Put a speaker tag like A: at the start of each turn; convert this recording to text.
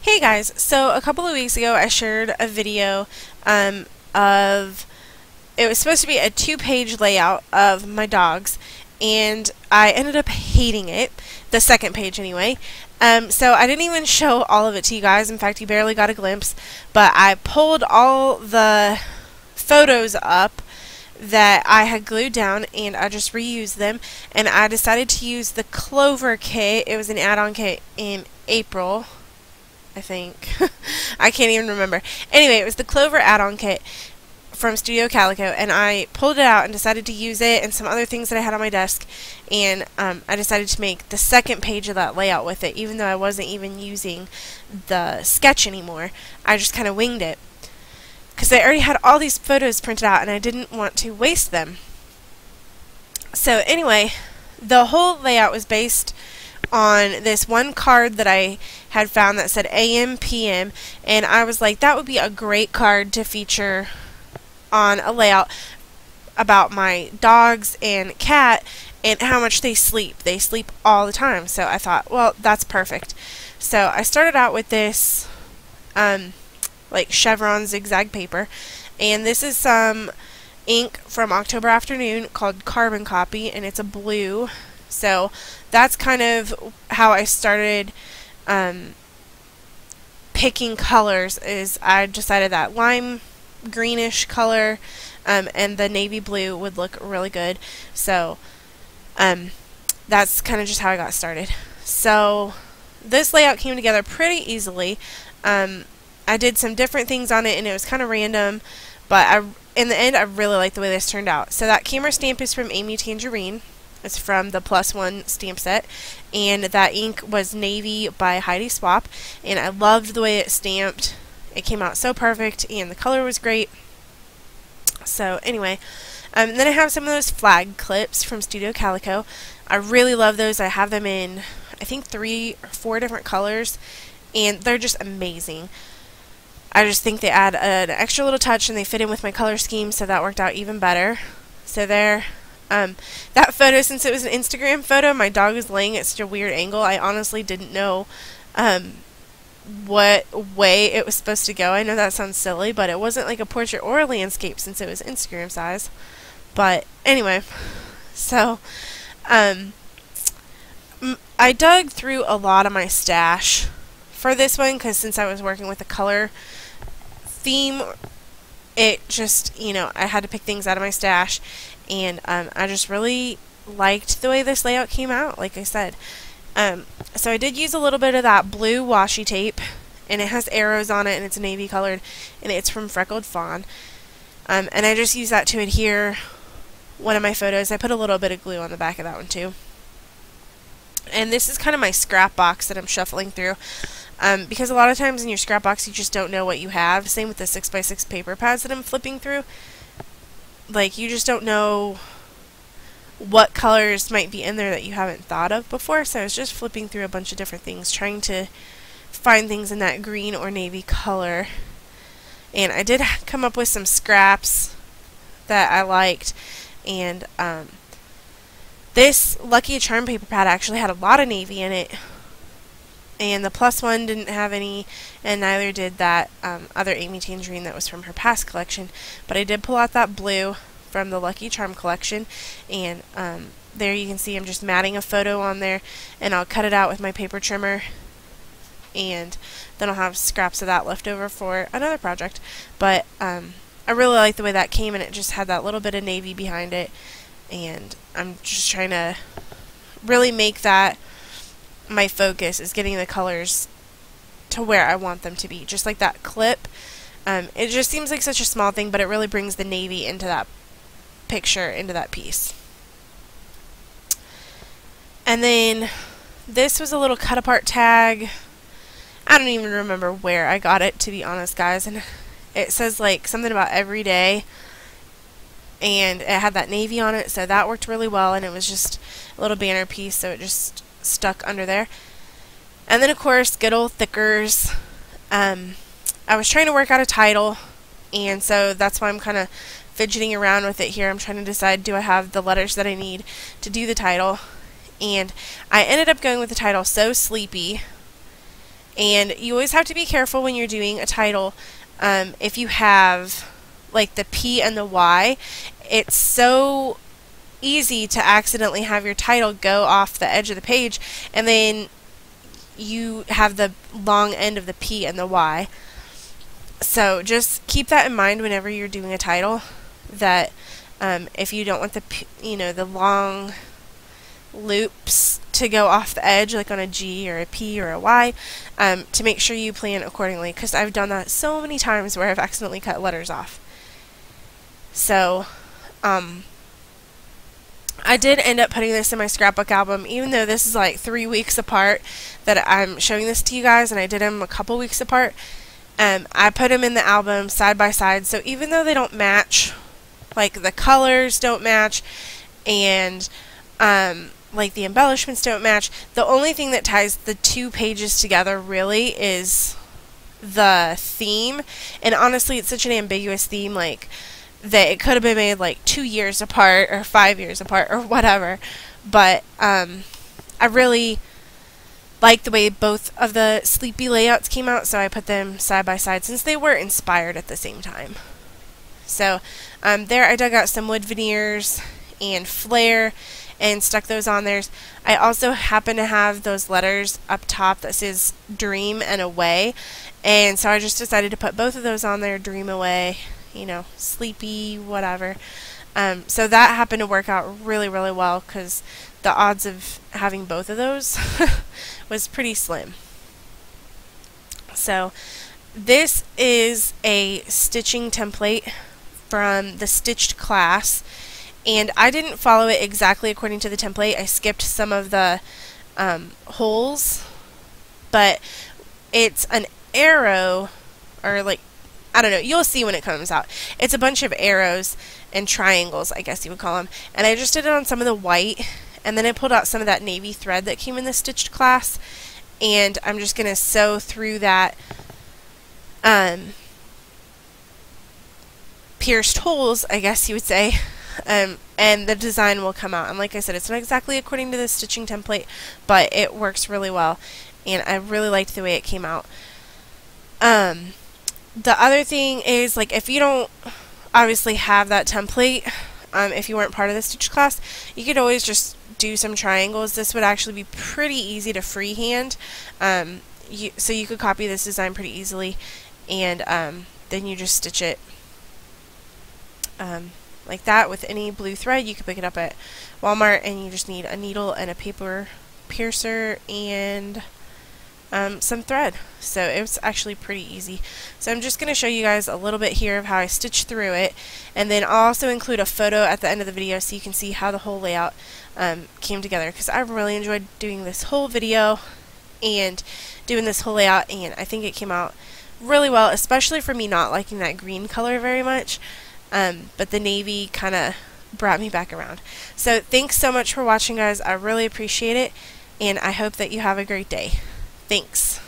A: Hey guys, so a couple of weeks ago I shared a video of, it was supposed to be a 2-page layout of my dogs, and I ended up hating it, the second page anyway. So I didn't even show all of it to you guys. In fact, you barely got a glimpse, but I pulled all the photos up that I had glued down and I just reused them, and I decided to use the Clover kit. It was an add-on kit in April, I think. I can't even remember. Anyway, it was the Clover add-on kit from Studio Calico, and I pulled it out and decided to use it and some other things that I had on my desk, and I decided to make the second page of that layout with it, even though I wasn't even using the sketch anymore. I just kind of winged it because I already had all these photos printed out and I didn't want to waste them. So anyway, the whole layout was based on this one card that I had found that said AM PM, and I was like, that would be a great card to feature on a layout about my dogs and cat and how much they sleep. They sleep all the time, so I thought, well, that's perfect. So I started out with this like chevron zigzag paper, and this is some ink from October Afternoon called Carbon Copy, and it's a blue. So that's kind of how I started picking colors. Is I decided that lime greenish color and the navy blue would look really good. So that's kind of just how I got started. So this layout came together pretty easily. I did some different things on it and it was kind of random, but in the end I really like the way this turned out. So that camera stamp is from Amy Tangerine. It's from the +1 stamp set, and that ink was Navy by Heidi Swap, and I loved the way it stamped. It came out so perfect, and the color was great. So anyway, then I have some of those flag clips from Studio Calico. I really love those. I have them in, I think, 3 or 4 different colors, and they're just amazing. I just think they add an extra little touch, and they fit in with my color scheme, so that worked out even better. So there. That photo, since it was an Instagram photo, my dog was laying at such a weird angle, I honestly didn't know what way it was supposed to go. I know that sounds silly, but it wasn't like a portrait or a landscape since it was Instagram size. But anyway, so I dug through a lot of my stash for this one, because since I was working with a color theme, it just, you know, I had to pick things out of my stash. And I just really liked the way this layout came out, like I said. So I did use a little bit of that blue washi tape, and it has arrows on it, and it's navy colored, and it's from Freckled Fawn. And I just used that to adhere one of my photos. I put a little bit of glue on the back of that one too. And this is kind of my scrap box that I'm shuffling through. Because a lot of times in your scrap box you just don't know what you have. Same with the 6x6 paper pads that I'm flipping through. Like, you just don't know what colors might be in there that you haven't thought of before, so I was just flipping through a bunch of different things, trying to find things in that green or navy color. And I did come up with some scraps that I liked, and this Lucky Charm paper pad actually had a lot of navy in it, and the +1 didn't have any, and neither did that other Amy Tangerine that was from her past collection. But I did pull out that blue from the Lucky Charm collection, and there you can see I'm just matting a photo on there, and I'll cut it out with my paper trimmer, and then I'll have scraps of that left over for another project. But I really like the way that came, and it just had that little bit of navy behind it, and I'm just trying to really make that my focus, is getting the colors to where I want them to be. Just like that clip, it just seems like such a small thing, but it really brings the navy into that picture, into that piece. And then this was a little cut apart tag. I don't even remember where I got it, to be honest, guys, and it says like something about every day, and it had that navy on it, so that worked really well, and it was just a little banner piece, so it just stuck under there. And then of course, good old thickers. I was trying to work out a title, and so that's why I'm kind of fidgeting around with it here. I'm trying to decide, do I have the letters that I need to do the title? And I ended up going with the title So Sleepy, And you always have to be careful when you're doing a title. If you have like the P and the Y, it's so easy to accidentally have your title go off the edge of the page, and then you have the long end of the P and the Y. So just keep that in mind whenever you're doing a title, that if you don't want the long loops to go off the edge, like on a G or a P or a Y, to make sure you plan accordingly, because I've done that so many times where I've accidentally cut letters off. So I did end up putting this in my scrapbook album, even though this is like 3 weeks apart that I'm showing this to you guys, and I did them a couple weeks apart. I put them in the album side by side, so even though they don't match, like the colors don't match, and like the embellishments don't match, the only thing that ties the 2 pages together really is the theme. And honestly, it's such an ambiguous theme, like that it could have been made like 2 years apart or 5 years apart or whatever. But I really like the way both of the Sleepy layouts came out, so I put them side by side since they were inspired at the same time. So there I dug out some wood veneers and flare and stuck those on there. I also happen to have those letters up top that says Dream and Away, and so I just decided to put both of those on there, Dream Away, Sleepy, whatever. So that happened to work out really, really well, because the odds of having both of those was pretty slim. So this is a stitching template from the Stitched class, and I didn't follow it exactly according to the template. I skipped some of the holes, but it's an arrow, or like, I don't know, you'll see when it comes out. It's a bunch of arrows and triangles, I guess you would call them, and I just did it on some of the white, and then I pulled out some of that navy thread that came in the Stitched class, and I'm just going to sew through that pierced holes, I guess you would say, and the design will come out. And like I said, it's not exactly according to the stitching template, but it works really well, and I really liked the way it came out. The other thing is, like, if you don't obviously have that template, if you weren't part of the Stitch class, you could always just do some triangles. This would actually be pretty easy to freehand, so you could copy this design pretty easily, and then you just stitch it like that with any blue thread. You could pick it up at Walmart, and you just need a needle and a paper piercer and some thread. So it was actually pretty easy. So I'm just going to show you guys a little bit here of how I stitched through it, and then I'll also include a photo at the end of the video so you can see how the whole layout came together, because I really enjoyed doing this whole video and doing this whole layout, and I think it came out really well, especially for me not liking that green color very much, but the navy kind of brought me back around. So thanks so much for watching, guys. I really appreciate it, and I hope that you have a great day. Thanks.